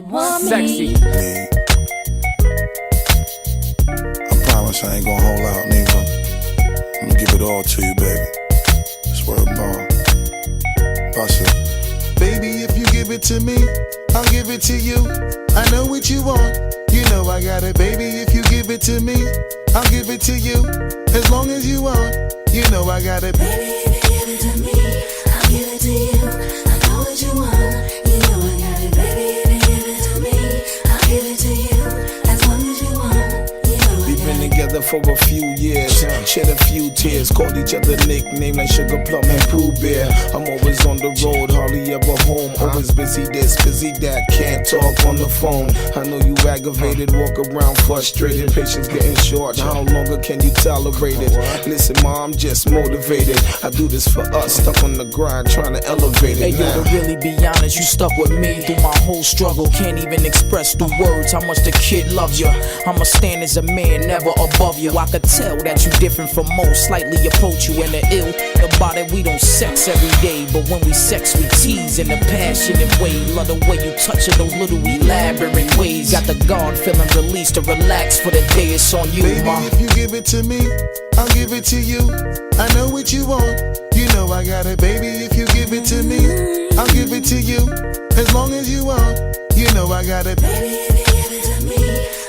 want Sexy. me. I promise I ain't gonna hold out, neither. I'm gonna give it all to you, baby. Swear upon. BUSTA. Baby, if you give it to me, I'll give it to you. I know what you want, you know I got it. Baby, if you give it to me, I'll give it to you. As long as you want, you know I got it. Baby, if you give it to me, I'll give it to you. I know what you want, you know I got it. Baby, if you give it to me, I'll give it to you. As long as you want, you know I got it. We've been together for a few years, shed a few tears, called each other nicknames like Sugar Plum and Pooh Bear. I'm always on the road, hardly ever home. Always busy this, busy that, can't talk on the phone. I know you aggravated, walk around frustrated, patience getting short. How longer can you tolerate it? Listen, ma, I'm just motivated. I do this for us, stuck on the grind, trying to elevate it. Hey yo, to really be honest, you stuck with me through my whole struggle. Can't even express through words how much the kid loves you. I'ma stand as a man, never above you. I could tell that you different from most, slightly approach you in the ill. About it, we don't sex every day, but when we sex, we tease in a passionate way. Love the way you touch it, those little elaborate ways. Got the guard feeling released to relax for the day. It's on you, Baby, ma. if you give it to me, I'll give it to you. I know what you want, you know I got it. Baby, if you give it to me, I'll give it to you. As long as you want, you know I got it. Baby, if you give it to me,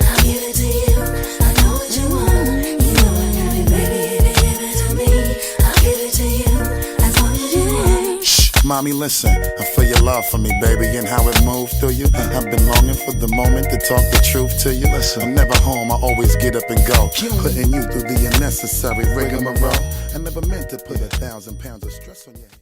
I'll give it to you. I know what you want, you know I got it. Baby, if you give it to me, I'll give it to you. As long as you want. Shh, mommy, listen. I feel your love for me, baby, and how it moved through you. I've been longing for the moment to talk the truth to you. Listen, I'm never home, I always get up and go. Putting you through the unnecessary rigmarole. I never meant to put 1,000 pounds of stress on you.